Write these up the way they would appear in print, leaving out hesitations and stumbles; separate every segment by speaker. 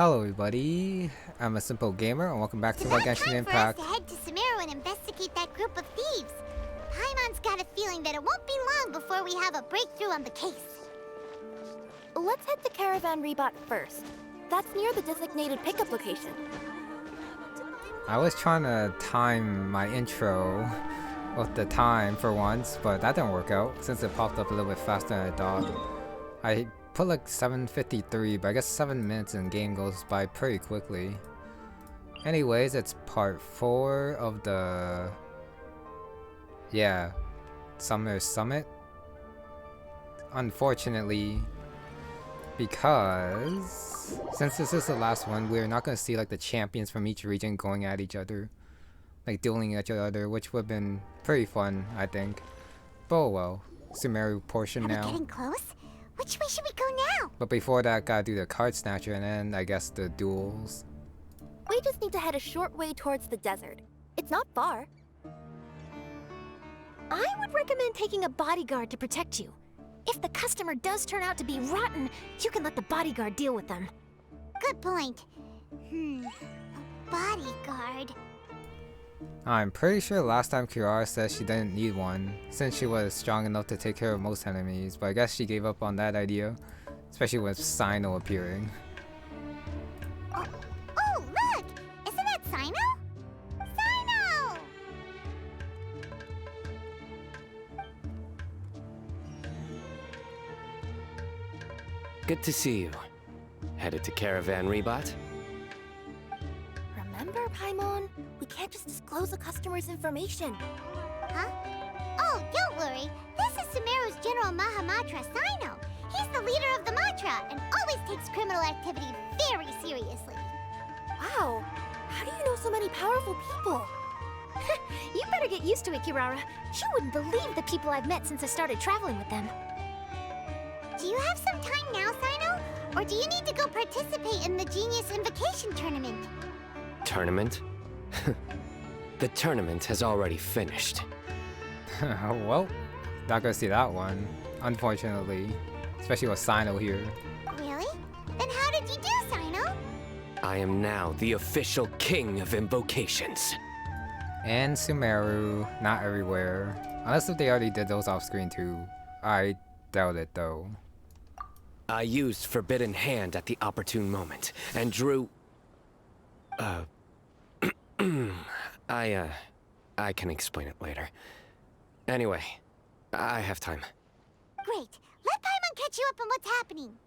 Speaker 1: Hello everybody, I'm a simple gamer and welcome back to my Genshin Impact.
Speaker 2: For us to head to Sumeru and investigate that group of thieves. Paimon's got a feeling that it won't be long before we have a breakthrough on the case.
Speaker 3: Let's head to Caravan Rebot first. That's near the designated pickup location.
Speaker 1: I was trying to time my intro with the time for once, but that didn't work out since it popped up a little bit faster than I thought. I put like 7:53, but I guess 7 minutes in game goes by pretty quickly. Anyways, it's part 4 of the Summer Summit. Unfortunately, because since this is the last one, we're not gonna see like the champions from each region going at each other, like dueling each other, which would have been pretty fun, I think. But oh well, Sumeru portion now.
Speaker 2: Are we getting close? Which way should we go now?
Speaker 1: But before that, gotta do the card snatcher and then I guess the duels.
Speaker 3: We just need to head a short way towards the desert. It's not far.
Speaker 4: I would recommend taking a bodyguard to protect you. If the customer does turn out to be rotten, you can let the bodyguard deal with them.
Speaker 2: Good point. A bodyguard.
Speaker 1: I'm pretty sure last time Kirara said she didn't need one, since she was strong enough to take care of most enemies, but I guess she gave up on that idea, especially with Cyno appearing.
Speaker 2: Oh, look! Isn't that Cyno? Cyno!
Speaker 5: Good to see you. Headed to Caravan Rebot?
Speaker 3: Remember, Paimon? We can't just disclose the customer's information.
Speaker 2: Huh? Oh, don't worry. This is Sumeru's General Mahamatra, Cyno. He's the leader of the Matra and always takes criminal activity very seriously.
Speaker 3: Wow, how do you know so many powerful people?
Speaker 4: You better get used to it, Kirara. You wouldn't believe the people I've met since I started traveling with them.
Speaker 2: Do you have some time now, Cyno? Or do you need to go participate in the Genius Invocation tournament?
Speaker 5: Tournament? The tournament has already finished.
Speaker 1: Well, not gonna see that one, unfortunately. Especially with Cyno here.
Speaker 2: Really? Then how did you do, Cyno?
Speaker 5: I am now the official king of invocations.
Speaker 1: And Sumeru, not everywhere. Unless if they already did those off screen too. I doubt it though.
Speaker 5: I used Forbidden Hand at the opportune moment, and drew... I can explain it later. Anyway, I have time.
Speaker 2: Great. Let Paimon catch you up on what's happening.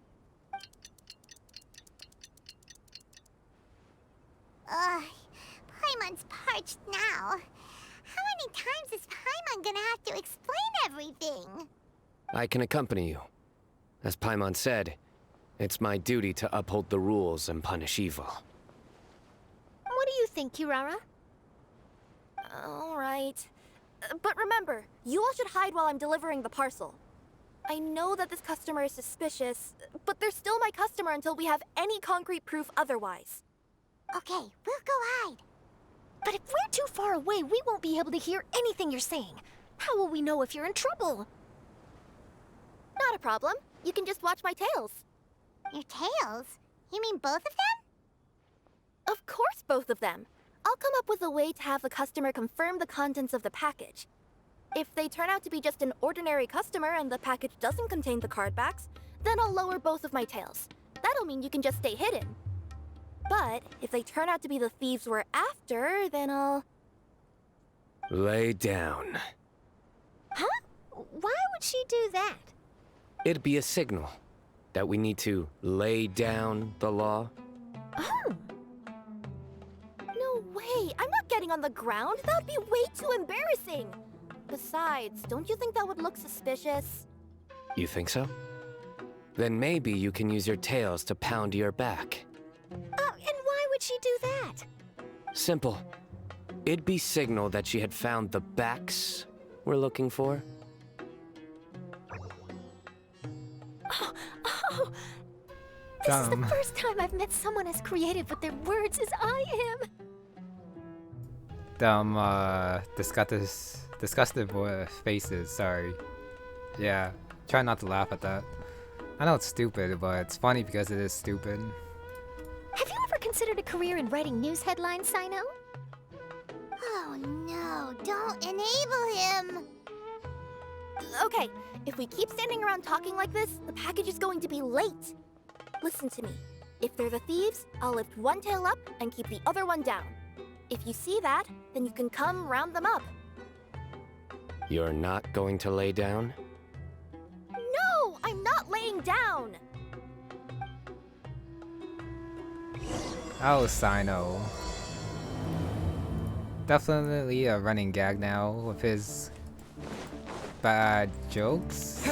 Speaker 2: Paimon's parched now. How many times is Paimon gonna have to explain everything?
Speaker 5: I can accompany you. As Paimon said, it's my duty to uphold the rules and punish evil.
Speaker 4: What do you think, Kirara?
Speaker 3: All right. But remember, you all should hide while I'm delivering the parcel. I know that this customer is suspicious, but they're still my customer until we have any concrete proof otherwise.
Speaker 2: Okay, we'll go hide.
Speaker 4: But if we're too far away, we won't be able to hear anything you're saying. How will we know if you're in trouble?
Speaker 3: Not a problem. You can just watch my tails.
Speaker 2: Your tails? You mean both of them?
Speaker 3: Of course, both of them. I'll come up with a way to have the customer confirm the contents of the package. If they turn out to be just an ordinary customer and the package doesn't contain the card backs, then I'll lower both of my tails. That'll mean you can just stay hidden. But if they turn out to be the thieves we're after, then I'll...
Speaker 5: Lay down.
Speaker 4: Huh? Why would she do that?
Speaker 5: It'd be a signal that we need to lay down the law.
Speaker 4: Oh.
Speaker 3: No way! I'm not getting on the ground! That would be way too embarrassing! Besides, don't you think that would look suspicious?
Speaker 5: You think so? Then maybe you can use your tails to pound your back.
Speaker 4: And why would she do that?
Speaker 5: Simple. It'd be signal that she had found the backs we're looking for.
Speaker 4: Oh, this is the first time I've met someone as creative with their words as I am.
Speaker 1: Disgusted faces, sorry. Yeah, try not to laugh at that. I know it's stupid, but it's funny because it is stupid.
Speaker 4: Have you ever considered a career in writing news headlines, Cyno?
Speaker 2: Oh no, don't enable him!
Speaker 3: Okay, if we keep standing around talking like this, the package is going to be late. Listen to me. If they're the thieves, I'll lift one tail up and keep the other one down. If you see that, then you can come round them up.
Speaker 5: You're not going to lay down?
Speaker 3: No, I'm not laying down!
Speaker 1: Oh, Cyno. Definitely a running gag now with his bad jokes.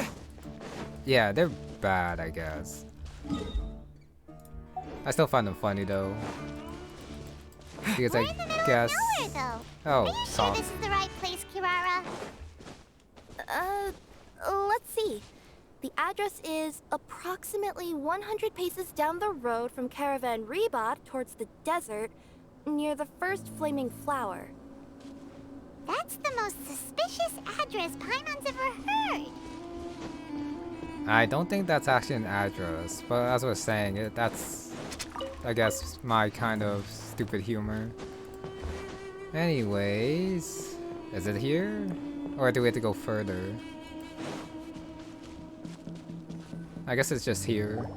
Speaker 1: Yeah, they're bad, I guess. I still find them funny though. Because
Speaker 2: We're
Speaker 1: I
Speaker 2: in the middle
Speaker 1: guess.
Speaker 2: of nowhere, though.
Speaker 1: Oh,
Speaker 2: Are you sure
Speaker 1: soft.
Speaker 2: this is the right place, Kirara?
Speaker 3: Let's see. The address is approximately 100 paces down the road from Caravan Rebot towards the desert, near the first flaming flower.
Speaker 2: That's the most suspicious address Paimon's ever heard.
Speaker 1: I don't think that's actually an address, but as I was saying, that's, I guess, my kind of stupid humor. Anyways, is it here? Or do we have to go further? I guess it's just here.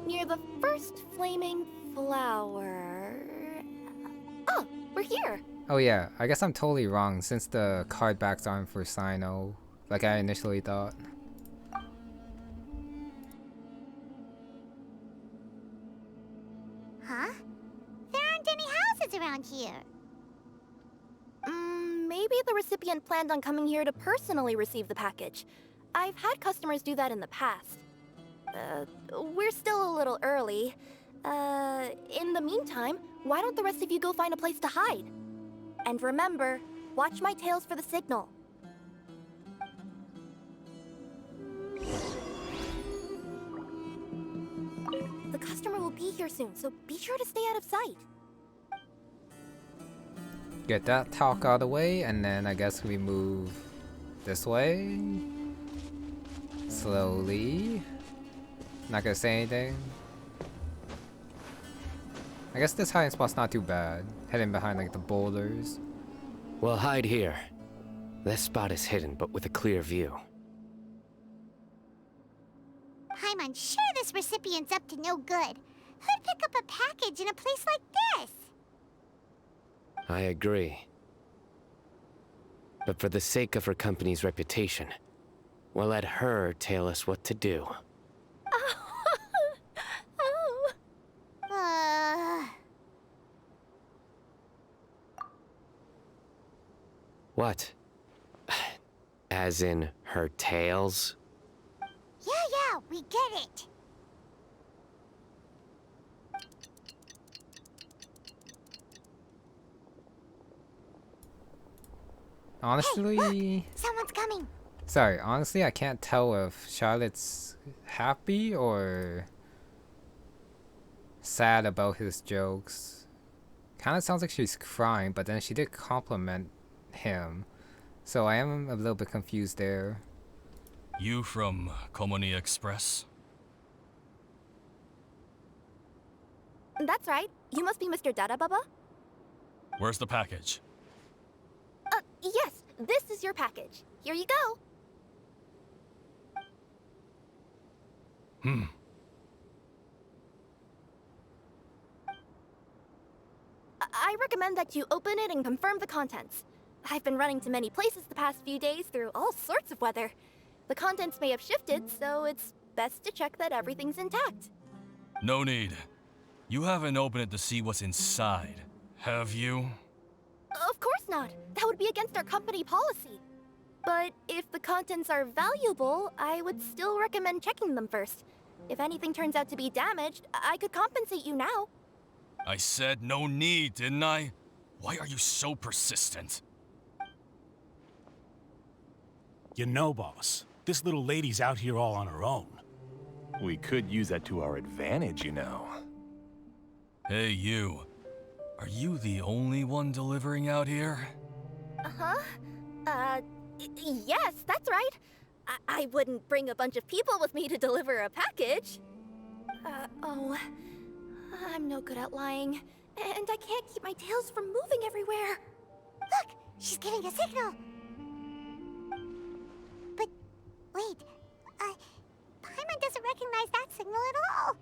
Speaker 3: Near the first flaming flower. Oh, we're here.
Speaker 1: Oh yeah, I guess I'm totally wrong since the card backs aren't for Cyno, like I initially thought.
Speaker 2: Huh? There aren't any houses around here.
Speaker 3: Maybe the recipient planned on coming here to personally receive the package. I've had customers do that in the past. We're still a little early. In the meantime, why don't the rest of you go find a place to hide? And remember, watch my tails for the signal. The customer will be here soon, so be sure to stay out of sight.
Speaker 1: Get that talk out of the way, and then I guess we move this way. Slowly. Not gonna say anything. I guess this hiding spot's not too bad. Hidden behind like the boulders.
Speaker 5: We'll hide here. This spot is hidden, but with a clear view.
Speaker 2: Paimon's sure this recipient's up to no good. Who'd pick up a package in a place like this?
Speaker 5: I agree. But for the sake of her company's reputation, we'll let her tell us what to do.
Speaker 3: Oh.
Speaker 5: What? As in her tails?
Speaker 2: Yeah, we get it.
Speaker 1: Honestly,
Speaker 2: Someone's coming.
Speaker 1: sorry, honestly I can't tell if Charlotte's happy or sad about his jokes. Kinda sounds like she's crying, but then she did compliment him. So I am a little bit confused there.
Speaker 6: You from Culminate Express?
Speaker 3: That's right. You must be Mr. Dada Baba?
Speaker 6: Where's the package?
Speaker 3: Yes, this is your package. Here you go. I recommend that you open it and confirm the contents. I've been running to many places the past few days through all sorts of weather. The contents may have shifted, so it's best to check that everything's intact.
Speaker 6: No need. You haven't opened it to see what's inside, have you?
Speaker 3: Of course not. That would be against our company policy. But if the contents are valuable, I would still recommend checking them first. If anything turns out to be damaged, I could compensate you now.
Speaker 6: I said no need, didn't I? Why are you so persistent?
Speaker 7: You know, boss, this little lady's out here all on her own.
Speaker 8: We could use that to our advantage, you know.
Speaker 6: Hey, you. Are you the only one delivering out here?
Speaker 3: Yes, that's right. I wouldn't bring a bunch of people with me to deliver a package. Oh, I'm no good at lying. And I can't keep my tails from moving everywhere.
Speaker 2: Look, she's giving a signal. But wait, Paimon doesn't recognize that signal at all.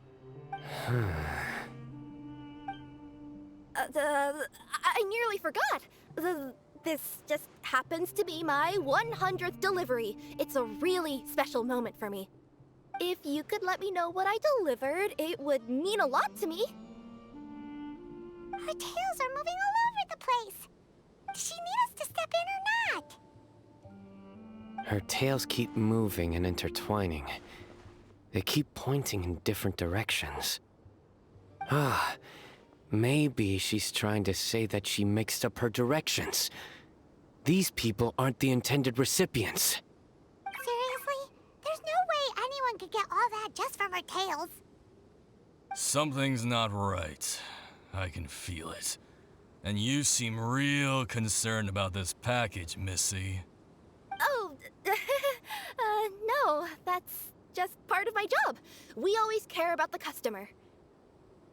Speaker 3: I nearly forgot. This just happens to be my 100th delivery. It's a really special moment for me. If you could let me know what I delivered, it would mean a lot to me.
Speaker 2: Her tails are moving all over the place. Does she need us to step in or not?
Speaker 5: Her tails keep moving and intertwining. They keep pointing in different directions. Ah, maybe she's trying to say that she mixed up her directions. These people aren't the intended recipients.
Speaker 2: Seriously? There's no way anyone could get all that just from her tails.
Speaker 6: Something's not right. I can feel it. And you seem real concerned about this package, Missy.
Speaker 3: Oh, no, that's just part of my job. We always care about the customer.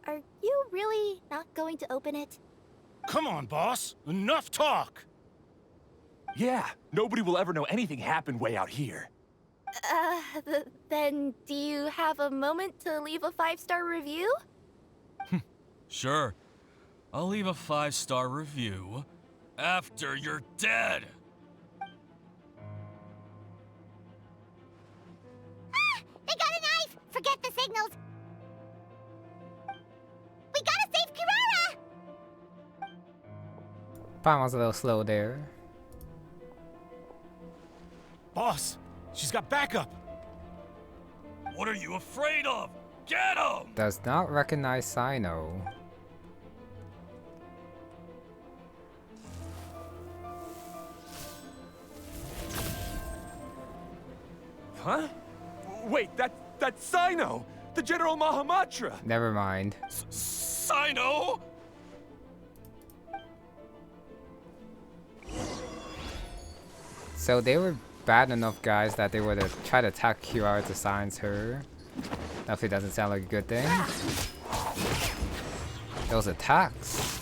Speaker 3: Are you really not going to open it?
Speaker 7: Come on, boss. Enough talk.
Speaker 8: Yeah, nobody will ever know anything happened way out here.
Speaker 3: Then do you have a moment to leave a 5-star review?
Speaker 6: Sure. I'll leave a 5-star review after you're dead.
Speaker 2: Ah! They got a knife! Forget the signals! We gotta save Kirara!
Speaker 1: Paimon's a little slow there.
Speaker 7: Boss, she's got backup.
Speaker 6: What are you afraid of? Get him!
Speaker 1: Does not recognize Cyno.
Speaker 8: Huh? Wait, that's Cyno! The General Mahamatra!
Speaker 1: Never mind.
Speaker 6: Cyno?
Speaker 1: So they were bad enough guys that they would have tried to attack Kirara to silence her. Definitely doesn't sound like a good thing. Those attacks.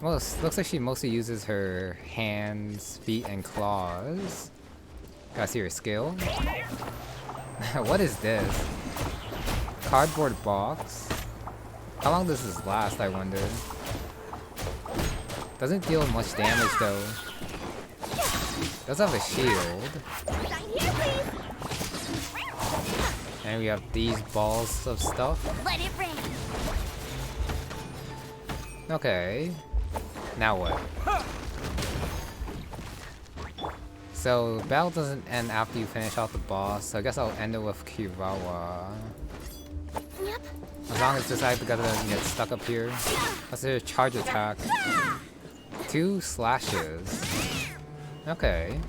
Speaker 1: Well, it looks like she mostly uses her hands, feet, and claws. Gotta see her skill. What is this? Cardboard box? How long does this last, I wonder? Doesn't deal much damage though. Does have a shield. And we have these balls of stuff.
Speaker 2: Let it rain!
Speaker 1: Okay. Now what? So, battle doesn't end after you finish off the boss, so I guess I'll end it with Kirara.
Speaker 3: Yep.
Speaker 1: As long as this Aibaga doesn't get stuck up here. That's a charge attack. 2 slashes. Okay.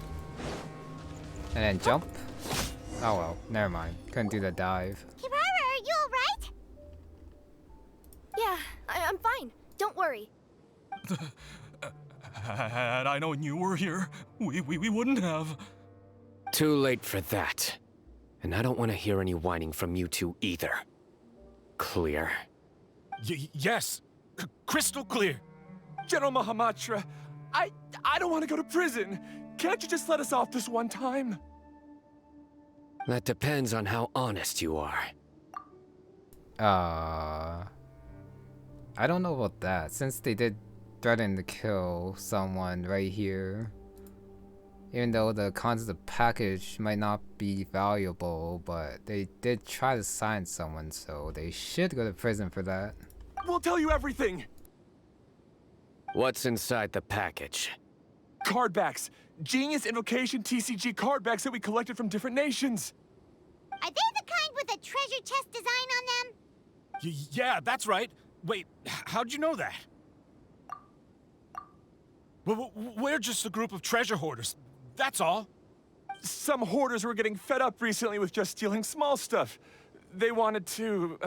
Speaker 1: And then jump. Oh well, never mind. Couldn't do the dive.
Speaker 2: Kirara, are you alright?
Speaker 3: Yeah, I'm fine. Don't worry.
Speaker 6: Had I known you were here, we wouldn't have.
Speaker 5: Too late for that. And I don't want to hear any whining from you two either. Clear?
Speaker 7: Yes. Crystal clear.
Speaker 8: General Mahamatra, I don't want to go to prison. Can't you just let us off this one time?
Speaker 5: That depends on how honest you are.
Speaker 1: I don't know about that, since they did threaten to kill someone right here. Even though the contents of the package might not be valuable, but they did try to silence someone, so they should go to prison for that.
Speaker 8: We'll tell you everything.
Speaker 5: What's inside the package?
Speaker 8: Card backs. Genius Invocation TCG card backs that we collected from different nations.
Speaker 2: Are they the kind with a treasure chest design on them?
Speaker 7: Yeah, that's right. Wait, how'd you know that? We're just a group of treasure hoarders. That's all.
Speaker 8: Some hoarders were getting fed up recently with just stealing small stuff. They wanted to,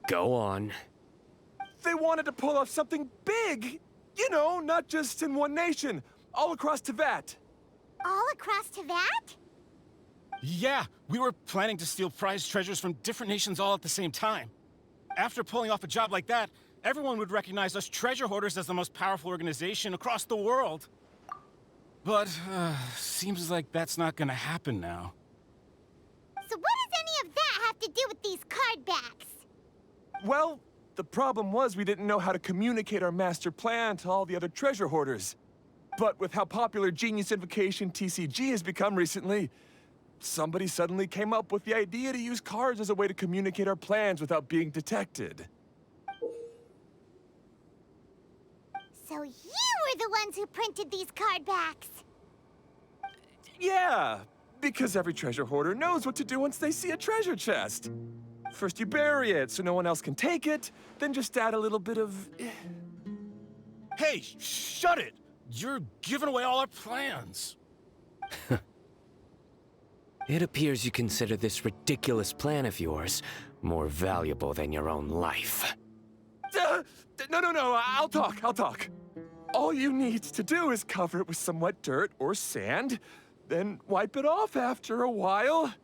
Speaker 5: Go on.
Speaker 8: They wanted to pull off something big. You know, not just in one nation. All across Teyvat.
Speaker 2: All across Teyvat?
Speaker 7: Yeah, we were planning to steal prize treasures from different nations all at the same time. After pulling off a job like that, everyone would recognize us Treasure Hoarders as the most powerful organization across the world. But, seems like that's not gonna happen now.
Speaker 2: So what does any of that have to do with these card backs?
Speaker 8: Well, the problem was we didn't know how to communicate our master plan to all the other treasure hoarders. But with how popular Genius Invocation TCG has become recently, somebody suddenly came up with the idea to use cards as a way to communicate our plans without being detected.
Speaker 2: So you were the ones who printed these card backs.
Speaker 8: Yeah, because every treasure hoarder knows what to do once they see a treasure chest. First you bury it so no one else can take it, then just add a little bit of...
Speaker 7: Hey, shut it! You're giving away all our plans.
Speaker 5: It appears you consider this ridiculous plan of yours more valuable than your own life.
Speaker 8: No, I'll talk. All you need to do is cover it with some wet dirt or sand, then wipe it off after a while.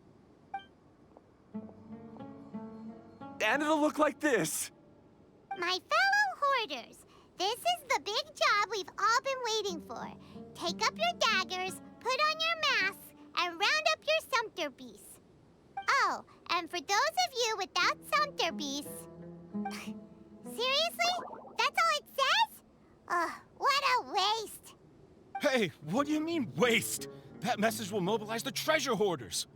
Speaker 8: And it'll look like this.
Speaker 2: My fellow hoarders, this is the big job we've all been waiting for. Take up your daggers, put on your masks, and round up your sumpter beasts. Oh, and for those of you without sumpter beasts... Seriously? That's all it says? Ugh, what a waste.
Speaker 7: Hey, what do you mean, waste? That message will mobilize the treasure hoarders.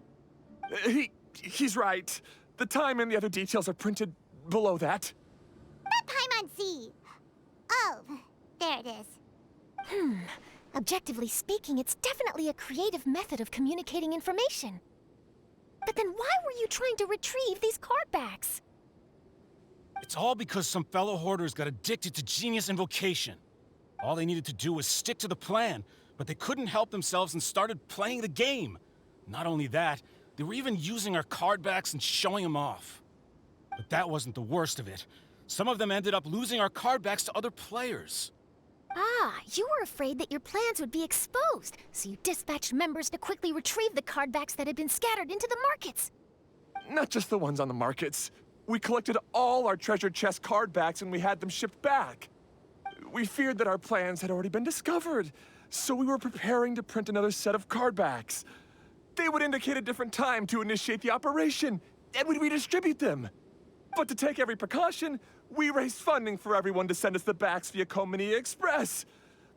Speaker 8: He's right. The time and the other details are printed below that.
Speaker 2: That Paimon Z. Oh, there it is.
Speaker 4: Objectively speaking, it's definitely a creative method of communicating information. But then why were you trying to retrieve these card backs?
Speaker 7: It's all because some fellow hoarders got addicted to Genius Invocation. All they needed to do was stick to the plan, but they couldn't help themselves and started playing the game. Not only that, they were even using our card backs and showing them off. But that wasn't the worst of it. Some of them ended up losing our card backs to other players.
Speaker 4: Ah, you were afraid that your plans would be exposed, so you dispatched members to quickly retrieve the card backs that had been scattered into the markets.
Speaker 8: Not just the ones on the markets. We collected all our treasure chest card backs and we had them shipped back. We feared that our plans had already been discovered, so we were preparing to print another set of card backs. They would indicate a different time to initiate the operation, and we'd redistribute them. But to take every precaution, we raised funding for everyone to send us the backs via Culminate Express.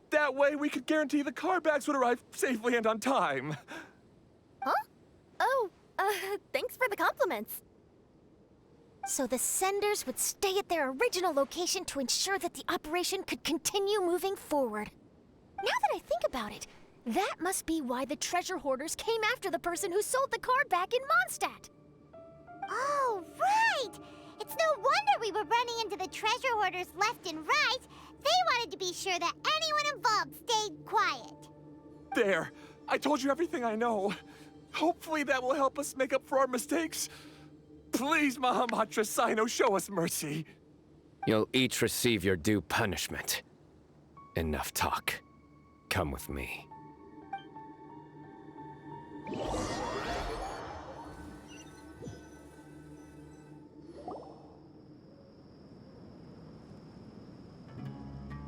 Speaker 8: That way, we could guarantee the card backs would arrive safely and on time.
Speaker 3: Huh? Oh, thanks for the compliments.
Speaker 4: So the senders would stay at their original location to ensure that the operation could continue moving forward. Now that I think about it, that must be why the treasure hoarders came after the person who sold the card back in Mondstadt.
Speaker 2: Oh, right! It's no wonder we were running into the treasure hoarders left and right. They wanted to be sure that anyone involved stayed quiet.
Speaker 8: There, I told you everything I know. Hopefully that will help us make up for our mistakes. Please, Mahamatra Cyno, show us mercy.
Speaker 5: You'll each receive your due punishment. Enough talk. Come with me.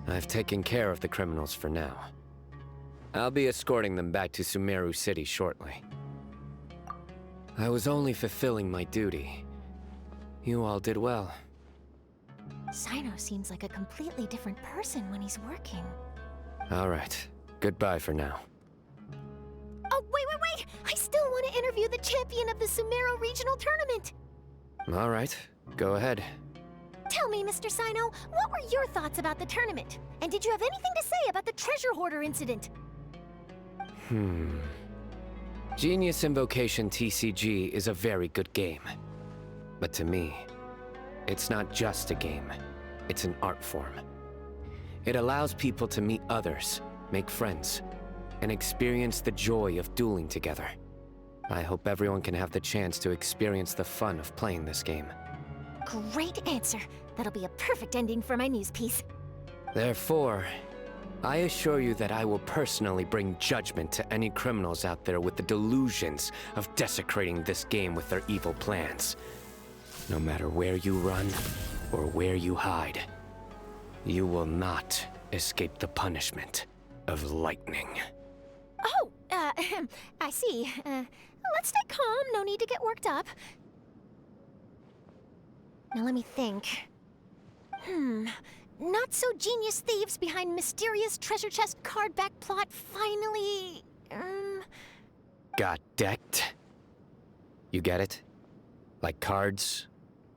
Speaker 5: I've taken care of the criminals for now. I'll be escorting them back to Sumeru City shortly. I was only fulfilling my duty. You all did well.
Speaker 4: Cyno seems like a completely different person when he's working.
Speaker 5: All right. Goodbye for now.
Speaker 4: Oh, wait! I still want to interview the champion of the Sumeru Regional Tournament!
Speaker 5: All right. Go ahead.
Speaker 4: Tell me, Mr. Cyno, what were your thoughts about the tournament? And did you have anything to say about the treasure hoarder incident?
Speaker 5: Genius Invocation TCG is a very good game. But to me, it's not just a game. It's an art form. It allows people to meet others, make friends, and experience the joy of dueling together. I hope everyone can have the chance to experience the fun of playing this game.
Speaker 4: Great answer. That'll be a perfect ending for my news piece.
Speaker 5: Therefore, I assure you that I will personally bring judgment to any criminals out there with the delusions of desecrating this game with their evil plans. No matter where you run or where you hide, you will not escape the punishment of lightning.
Speaker 4: Oh, I see. Let's stay calm, no need to get worked up. Now let me think. Not so genius thieves behind mysterious treasure chest card back plot finally...
Speaker 5: Got decked? You get it? Like cards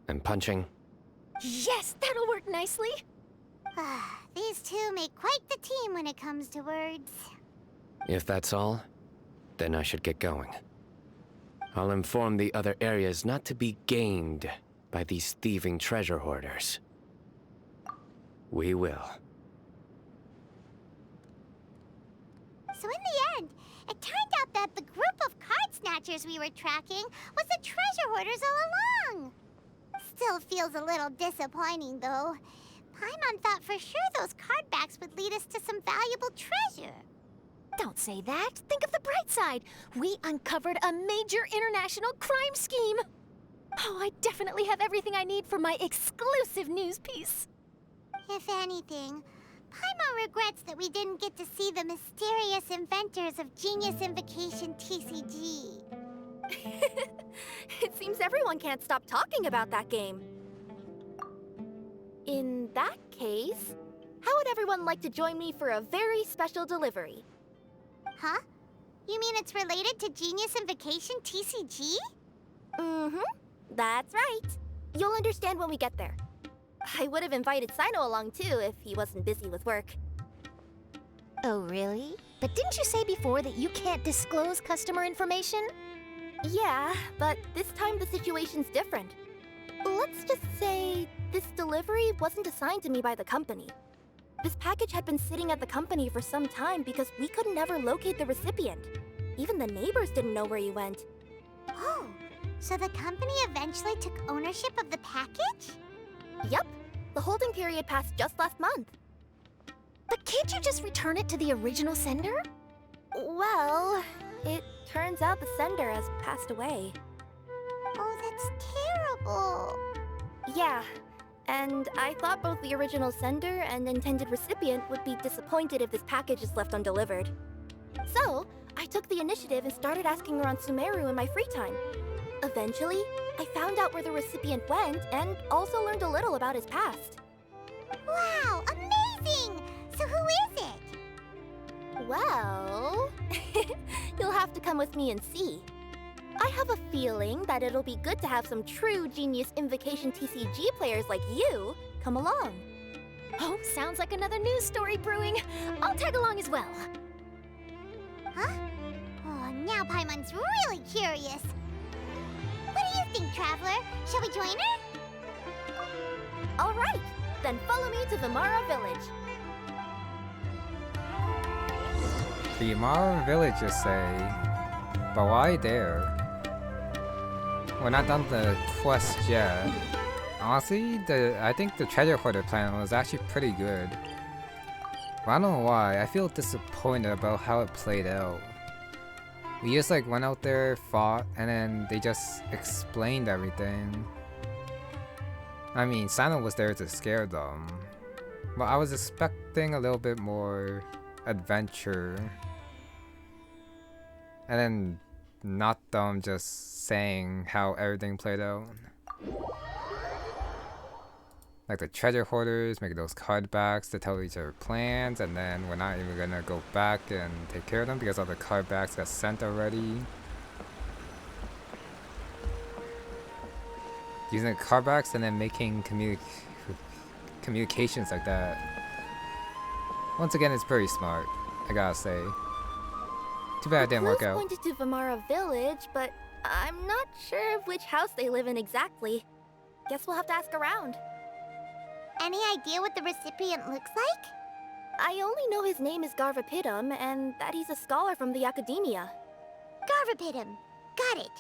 Speaker 5: and punching?
Speaker 4: Yes, that'll work nicely.
Speaker 2: These two make quite the team when it comes to words.
Speaker 5: If that's all, then I should get going. I'll inform the other areas not to be gained by these thieving treasure hoarders. We will.
Speaker 2: So in the end, it turned out that the group of card snatchers we were tracking was the treasure hoarders all along. Still feels a little disappointing, though. Paimon thought for sure those card backs would lead us to some valuable treasure.
Speaker 4: Don't say that. Think of the bright side. We uncovered a major international crime scheme. Oh, I definitely have everything I need for my exclusive news piece.
Speaker 2: If anything, Paimon regrets that we didn't get to see the mysterious inventors of Genius Invocation TCG.
Speaker 3: It seems everyone can't stop talking about that game. In that case, how would everyone like to join me for a very special delivery?
Speaker 2: Huh? You mean it's related to Genius Invocation TCG?
Speaker 3: Mm-hmm. That's right. You'll understand when we get there. I would have invited Cyno along too if he wasn't busy with work.
Speaker 4: Oh, really? But didn't you say before that you can't disclose customer information?
Speaker 3: Yeah, but this time the situation's different. Let's just say this delivery wasn't assigned to me by the company. This package had been sitting at the company for some time because we could never locate the recipient. Even the neighbors didn't know where he went.
Speaker 2: Oh, so the company eventually took ownership of the package?
Speaker 3: Yup. The holding period passed just last month.
Speaker 4: But can't you just return it to the original sender?
Speaker 3: Well, it turns out the sender has passed away.
Speaker 2: Oh, that's terrible.
Speaker 3: Yeah, and I thought both the original sender and intended recipient would be disappointed if this package is left undelivered. So, I took the initiative and started asking around Sumeru in my free time. Eventually, I found out where the recipient went and also learned a little about his past.
Speaker 2: Wow, amazing! So who is it?
Speaker 3: Well, you'll have to come with me and see. I have a feeling that it'll be good to have some true Genius Invocation TCG players like you come along.
Speaker 4: Oh, sounds like another news story brewing. I'll tag along as well.
Speaker 2: Huh? Oh, now Paimon's really curious. What do you think, Traveler? Shall we join her?
Speaker 3: All right, then follow me to Vimara Village.
Speaker 1: The Mara villagers say, but why there? We're not done the quest yet. Honestly, I think the treasure hoarder plan was actually pretty good. But I don't know why, I feel disappointed about how it played out. We just like went out there, fought, and then they just explained everything. I mean, Cyno was there to scare them. But I was expecting a little bit more adventure. And then not them just saying how everything played out. Like the treasure hoarders making those card backs to tell each other plans, and then we're not even gonna go back and take care of them because all the card backs got sent already. Using the card backs and then making communications like that. Once again, it's pretty smart, I gotta say. Too bad it didn't work out.
Speaker 3: Pointed to Vimara Village, but I'm not sure of which house they live in exactly. Guess we'll have to ask around.
Speaker 2: Any idea what the recipient looks like?
Speaker 3: I only know his name is Garvipidam and that he's a scholar from the academia.
Speaker 2: Garvipidam. Got it.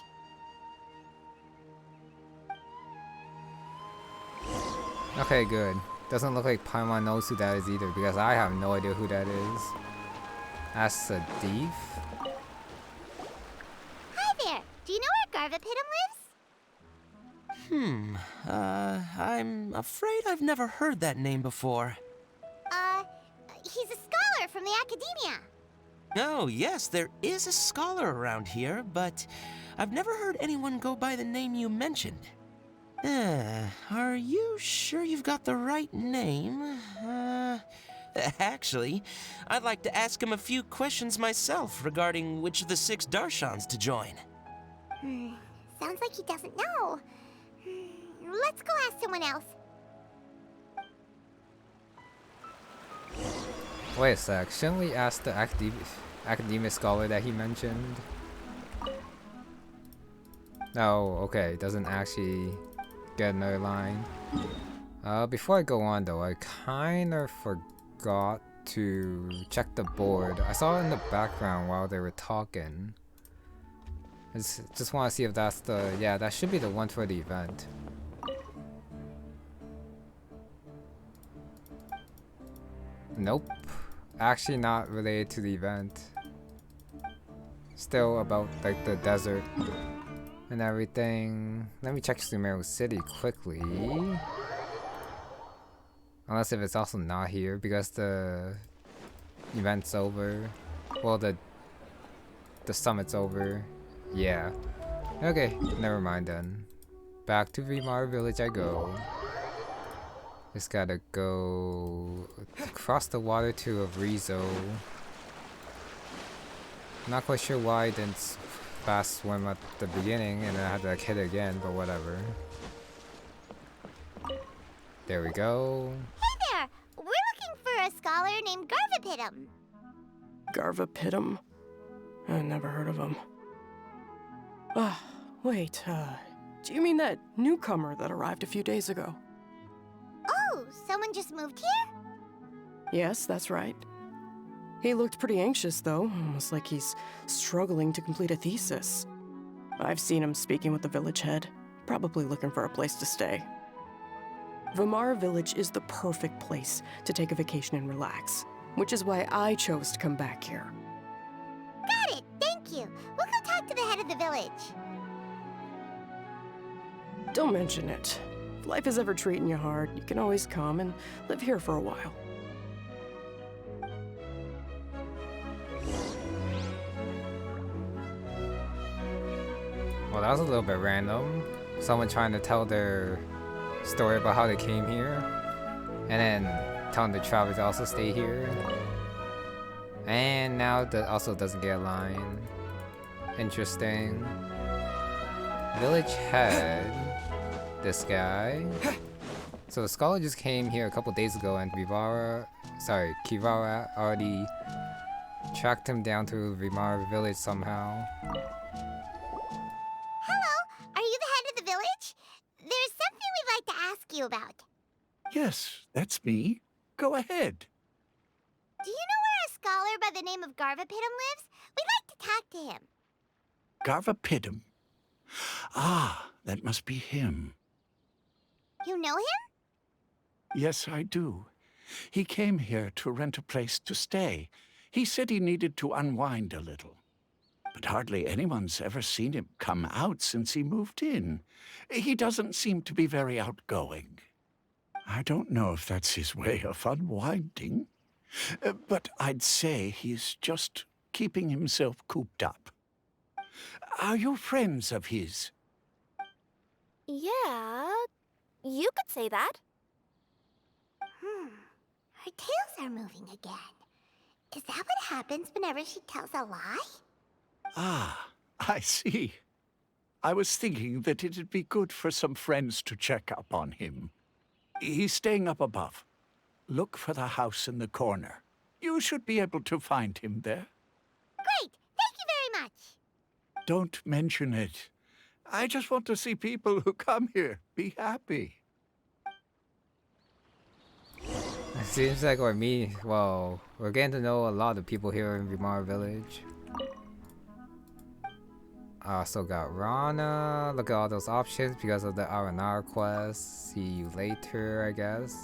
Speaker 1: Okay, good. Doesn't look like Paimon knows who that is either, because I have no idea who that is. That's a thief?
Speaker 2: Hi there. Do you know where Garvipidam lives?
Speaker 9: I'm afraid I've never heard that name before.
Speaker 2: He's a scholar from the academia.
Speaker 9: Oh, yes, there is a scholar around here, but I've never heard anyone go by the name you mentioned. Are you sure you've got the right name? Actually, I'd like to ask him a few questions myself regarding which of the 6 Darshans to join.
Speaker 2: Sounds like he doesn't know. Let's go ask someone else.
Speaker 1: Wait a sec, shouldn't we ask the academic scholar that he mentioned? Oh, okay, doesn't actually get another line. Before I go on though, I kinda forgot to check the board. I saw it in the background while they were talking. I just want to see if that's the... yeah, that should be the one for the event. Nope. Actually not related to the event. Still about like the desert and everything. Let me check Sumeru City quickly. Unless if it's also not here because the event's over. Well, the summit's over. Yeah. Okay, never mind then. Back to Vimar Village I go. Just gotta go across the water to Avrizo. Not quite sure why I didn't fast swim at the beginning and then I had to like hit it again, but whatever. There we go.
Speaker 2: Hey there! We're looking for a scholar named Garvipidam.
Speaker 10: Garvipidam? I never heard of him. Wait, do you mean that newcomer that arrived a few days ago?
Speaker 2: Oh, someone just moved here?
Speaker 10: Yes, that's right. He looked pretty anxious, though, almost like he's struggling to complete a thesis. I've seen him speaking with the village head, probably looking for a place to stay. Vimara Village is the perfect place to take a vacation and relax, which is why I chose to come back here.
Speaker 2: Got it, thank you. We'll go talk to the head of the village.
Speaker 10: Don't mention it. If life is ever treating you hard, you can always come and live here for a while.
Speaker 1: Well, that was a little bit random. Someone trying to tell their story about how they came here, and then telling the travelers to also stay here. And now that also doesn't get a line. Interesting. Village head. This guy. So the scholar just came here a couple days ago, and Kivara already tracked him down to Vimara Village somehow.
Speaker 2: Hello, are you the head of the village? There's something we'd like to ask you about.
Speaker 11: Yes, that's me. Go ahead.
Speaker 2: Do you know where a scholar by the name of Garvipidam lives? We'd like to talk to him.
Speaker 11: Garvipidam. Ah, that must be him.
Speaker 2: You know him?
Speaker 11: Yes, I do. He came here to rent a place to stay. He said he needed to unwind a little. But hardly anyone's ever seen him come out since he moved in. He doesn't seem to be very outgoing. I don't know if that's his way of unwinding, but I'd say he's just keeping himself cooped up. Are you friends of his?
Speaker 3: Yeah, you could say that.
Speaker 2: Her tails are moving again. Is that what happens whenever she tells a lie?
Speaker 11: Ah, I see. I was thinking that it'd be good for some friends to check up on him. He's staying up above. Look for the house in the corner. You should be able to find him there.
Speaker 2: Great! Thank you very much!
Speaker 11: Don't mention it. I just want to see people who come here be happy.
Speaker 1: It seems like we're getting to know a lot of people here in Vimar Village. Also got Rana. Look at all those options because of the R&R quest. See you later, I guess.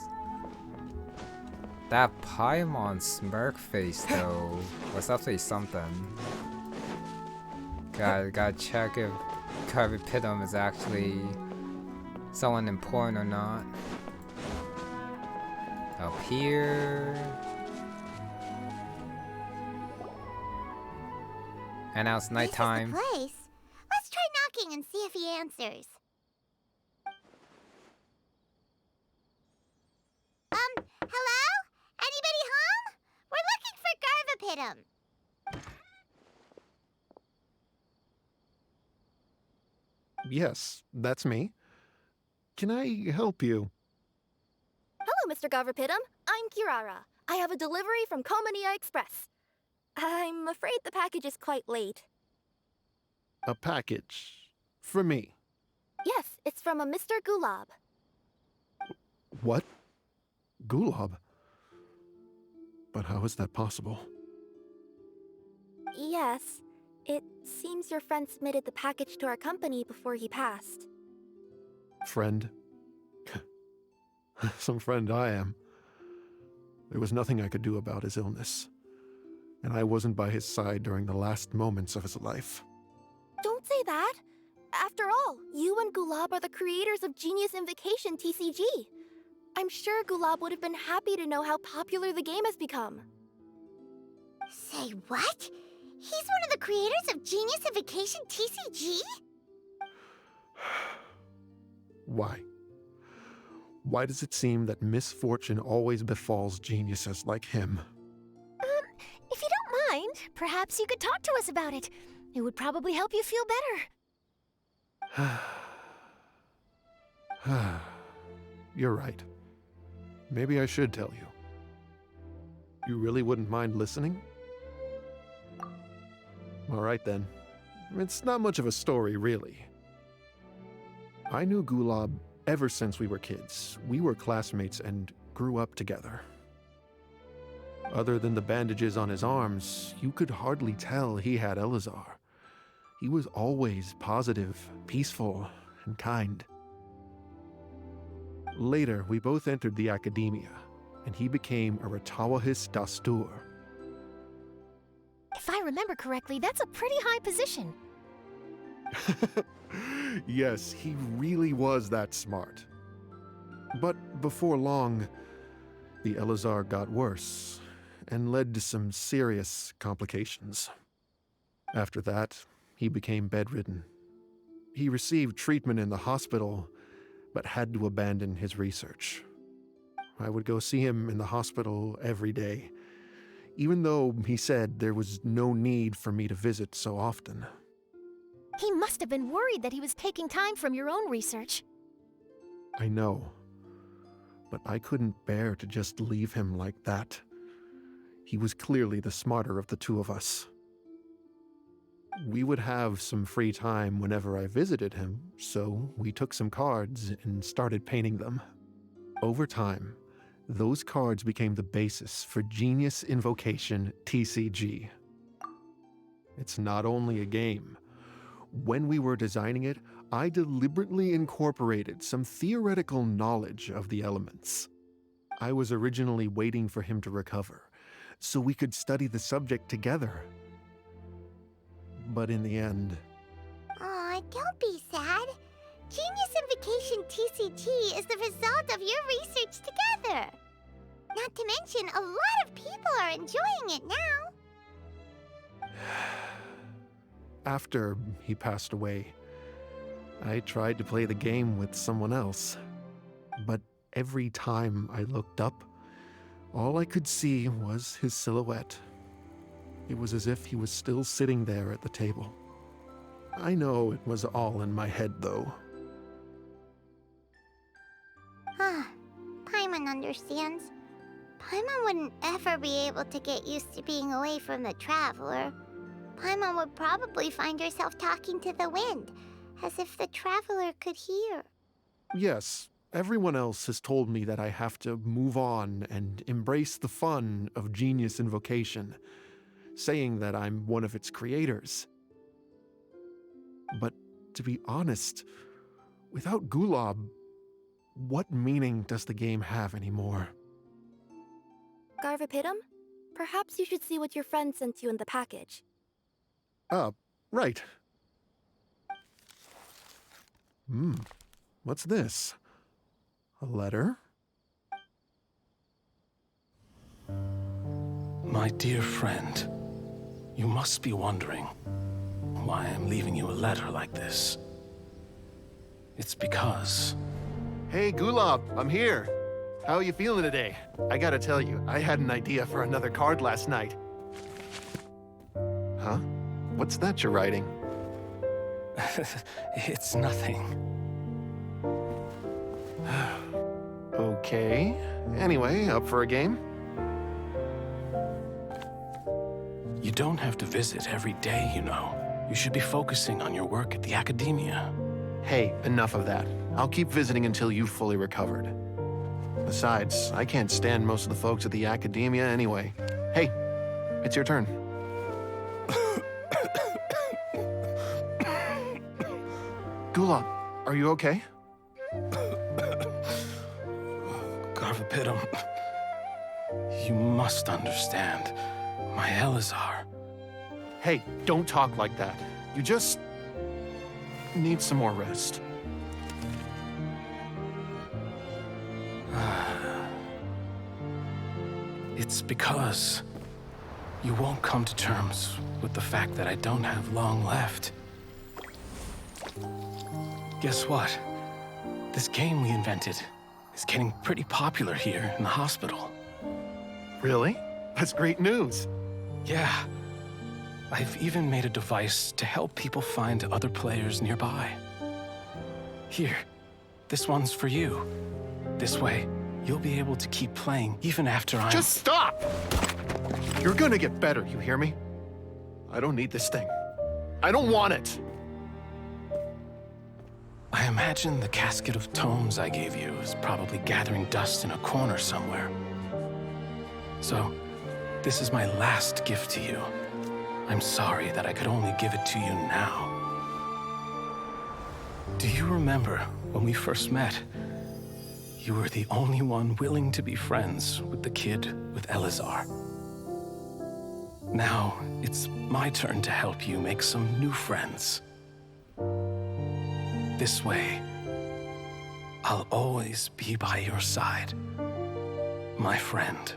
Speaker 1: That Paimon smirk face though was definitely something. Gotta check if Garvipidam is actually someone important or not. Up here. And now it's nighttime.
Speaker 2: This is the place. Let's try knocking and see if he answers. Hello? Anybody home? We're looking for Garvipidam.
Speaker 12: Yes, that's me. Can I help you?
Speaker 3: Hello, Mr. Garvipidam. I'm Kirara. I have a delivery from Culminate Express. I'm afraid the package is quite late.
Speaker 12: A package? For me?
Speaker 3: Yes, it's from a Mr. Gulab.
Speaker 12: What? Gulab? But how is that possible?
Speaker 3: Yes. It seems your friend submitted the package to our company before he passed.
Speaker 12: Friend? Some friend I am. There was nothing I could do about his illness. And I wasn't by his side during the last moments of his life.
Speaker 3: Don't say that! After all, you and Gulab are the creators of Genius Invocation TCG. I'm sure Gulab would have been happy to know how popular the game has become.
Speaker 2: Say what? He's one of the creators of Genius Invocation TCG?
Speaker 12: Why? Why does it seem that misfortune always befalls geniuses like him?
Speaker 4: If you don't mind, perhaps you could talk to us about it. It would probably help you feel better.
Speaker 12: You're right. Maybe I should tell you. You really wouldn't mind listening? All right then. It's not much of a story, really. I knew Gulab ever since we were kids. We were classmates and grew up together. Other than the bandages on his arms, you could hardly tell he had Elazar. He was always positive, peaceful, and kind. Later, we both entered the academia, and he became a Ratawahis Dastur.
Speaker 4: If I remember correctly, that's a pretty high position.
Speaker 12: Yes, he really was that smart. But before long, the Elazar got worse and led to some serious complications. After that, he became bedridden. He received treatment in the hospital, but had to abandon his research. I would go see him in the hospital every day, even though he said there was no need for me to visit so often.
Speaker 4: He must have been worried that he was taking time from your own research.
Speaker 12: I know, but I couldn't bear to just leave him like that. He was clearly the smarter of the two of us. We would have some free time whenever I visited him, so we took some cards and started painting them. Over time, those cards became the basis for Genius Invocation TCG. It's not only a game. When we were designing it, I deliberately incorporated some theoretical knowledge of the elements. I was originally waiting for him to recover, so we could study the subject together. But in the end...
Speaker 2: Aw, don't be sad. Genius Invocation TCG is the result of your research together. Not to mention, a lot of people are enjoying it now.
Speaker 12: After he passed away, I tried to play the game with someone else. But every time I looked up, all I could see was his silhouette. It was as if he was still sitting there at the table. I know it was all in my head, though.
Speaker 2: Paimon understands. Paimon wouldn't ever be able to get used to being away from the Traveler. Paimon would probably find herself talking to the wind, as if the Traveler could hear.
Speaker 12: Yes, everyone else has told me that I have to move on and embrace the fun of Genius Invocation, saying that I'm one of its creators. But to be honest, without Gulab, what meaning does the game have anymore?
Speaker 3: Garvipidam? Perhaps you should see what your friend sent you in the package.
Speaker 12: Right. What's this? A letter?
Speaker 7: My dear friend, you must be wondering why I'm leaving you a letter like this. It's because...
Speaker 13: Hey, Gulab, I'm here. How are you feeling today? I gotta tell you, I had an idea for another card last night. Huh? What's that you're writing?
Speaker 7: It's nothing.
Speaker 13: Okay. Anyway, up for a game?
Speaker 7: You don't have to visit every day, you know. You should be focusing on your work at the academia.
Speaker 13: Hey, enough of that. I'll keep visiting until you've fully recovered. Besides, I can't stand most of the folks at the academia anyway. Hey, it's your turn. Gulab, are you okay?
Speaker 7: Garvipidam, you must understand. My Elazar.
Speaker 13: Hey, don't talk like that. You just need some more rest.
Speaker 7: It's because you won't come to terms with the fact that I don't have long left. Guess what? This game we invented is getting pretty popular here in the hospital.
Speaker 13: Really? That's great news.
Speaker 7: Yeah. I've even made a device to help people find other players nearby. Here, this one's for you. This way, you'll be able to keep playing even after I'm...
Speaker 13: Just stop! You're gonna get better, you hear me? I don't need this thing. I don't want it!
Speaker 7: I imagine the casket of tomes I gave you is probably gathering dust in a corner somewhere. So, this is my last gift to you. I'm sorry that I could only give it to you now. Do you remember when we first met? You were the only one willing to be friends with the kid with Elazar. Now, it's my turn to help you make some new friends. This way, I'll always be by your side, my friend.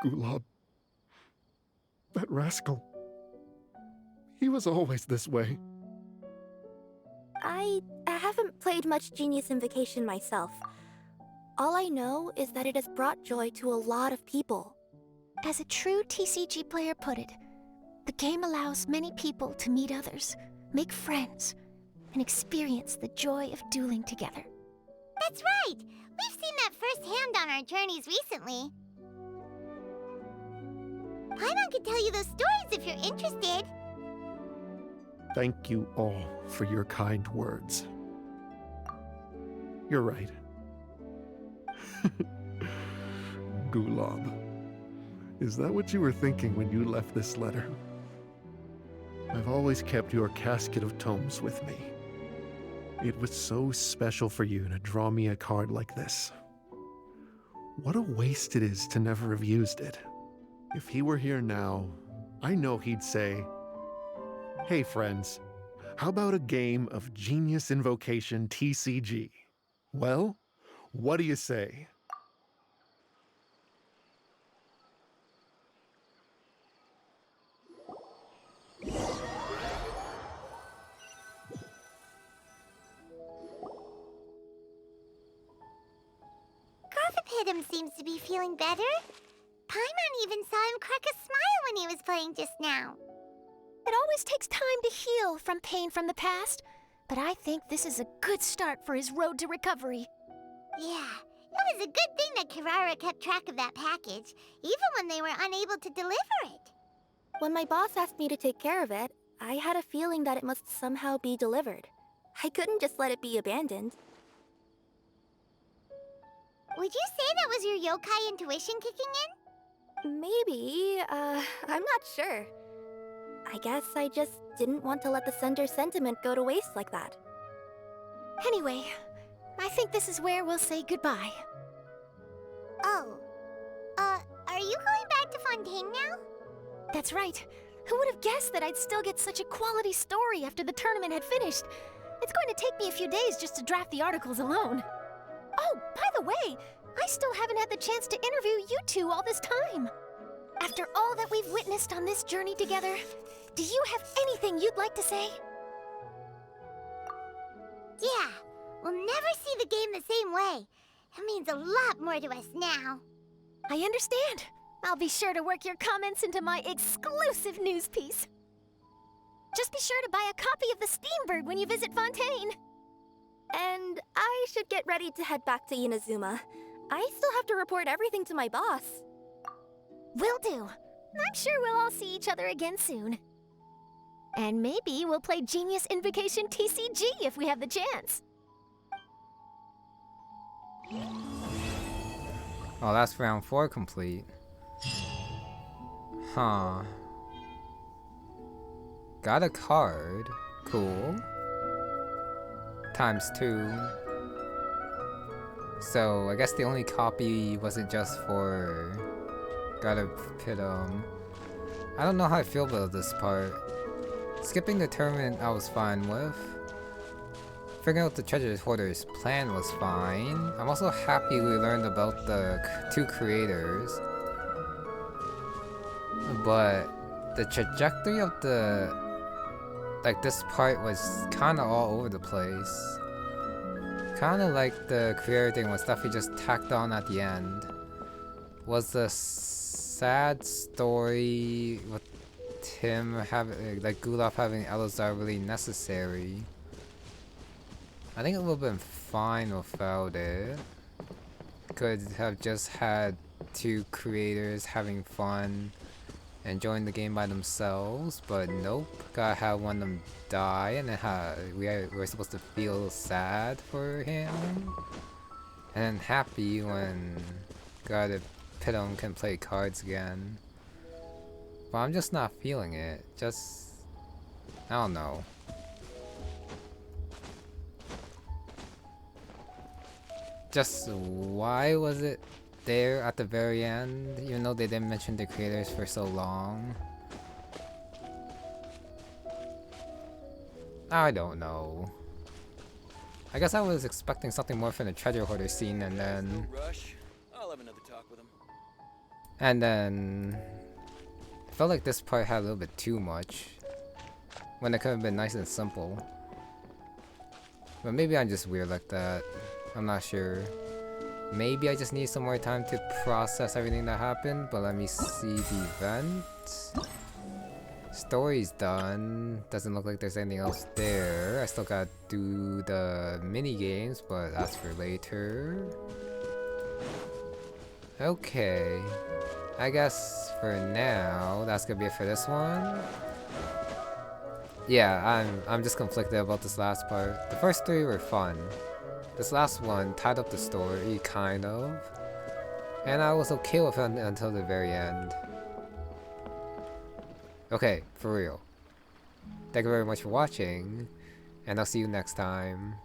Speaker 12: Gulab. That rascal. He was always this way.
Speaker 3: I haven't played much Genius Invocation myself. All I know is that it has brought joy to a lot of people.
Speaker 4: As a true TCG player put it, the game allows many people to meet others, make friends, and experience the joy of dueling together.
Speaker 2: That's right! We've seen that firsthand on our journeys recently. Paimon could tell you those stories if you're interested.
Speaker 12: Thank you all for your kind words. You're right. Gulab. Is that what you were thinking when you left this letter? I've always kept your casket of tomes with me. It was so special for you to draw me a card like this. What a waste it is to never have used it. If he were here now, I know he'd say, "Hey friends, how about a game of Genius Invocation TCG? Well, what do you say?"
Speaker 2: Garvipidam seems to be feeling better. Paimon even saw him crack a smile when he was playing just now.
Speaker 4: It always takes time to heal from pain from the past, but I think this is a good start for his road to recovery.
Speaker 2: Yeah, it was a good thing that Kirara kept track of that package, even when they were unable to deliver it.
Speaker 3: When my boss asked me to take care of it, I had a feeling that it must somehow be delivered. I couldn't just let it be abandoned.
Speaker 2: Would you say that was your yokai intuition kicking in?
Speaker 3: Maybe, I'm not sure. I guess I just didn't want to let the sender's sentiment go to waste like that.
Speaker 4: Anyway, I think this is where we'll say goodbye.
Speaker 2: Oh. Are you going back to Fontaine now?
Speaker 4: That's right. Who would have guessed that I'd still get such a quality story after the tournament had finished? It's going to take me a few days just to draft the articles alone. Oh, by the way, I still haven't had the chance to interview you two all this time. After all that we've witnessed on this journey together, do you have anything you'd like to say?
Speaker 2: Yeah, we'll never see the game the same way. It means a lot more to us now.
Speaker 4: I understand. I'll be sure to work your comments into my exclusive news piece. Just be sure to buy a copy of the Steambird when you visit Fontaine.
Speaker 3: And I should get ready to head back to Inazuma. I still have to report everything to my boss.
Speaker 4: Will do. I'm sure we'll all see each other again soon. And maybe we'll play Genius Invocation TCG if we have the chance.
Speaker 1: Oh, that's round 4 complete. Huh. Got a card. Cool. ×2. So, I guess the only copy wasn't just for Garvipidam. I don't know how I feel about this part. Skipping the tournament I was fine with. Figuring out the Treasure Hoarders plan was fine. I'm also happy we learned about the 2 creators. But the trajectory of this part was kinda all over the place. Kinda like the creator thing was stuff he just tacked on at the end. Was the sad story with him having, like Gulaf having Elazar really necessary? I think it would have been fine without it. Could have just had 2 creators having fun, enjoying the game by themselves, but nope. Gotta have one of them die, and then we're supposed to feel sad for him, and happy when Garvipidam can play cards again. But I'm just not feeling it. I don't know. Just why was it there at the very end, even though they didn't mention the creators for so long? I don't know. I guess I was expecting something more from the Treasure Hoarder scene, and then...
Speaker 14: I'll have another talk with him.
Speaker 1: And then... I felt like this part had a little bit too much, when it could have been nice and simple. But maybe I'm just weird like that. I'm not sure. Maybe I just need some more time to process everything that happened, but let me see the event. Story's done. Doesn't look like there's anything else there. I still gotta do the mini games, but that's for later. Okay. I guess for now, that's gonna be it for this one. Yeah, I'm just conflicted about this last part. The first 3 were fun. This last one tied up the story, kind of. And I was okay with it until the very end. Okay, for real. Thank you very much for watching, and I'll see you next time.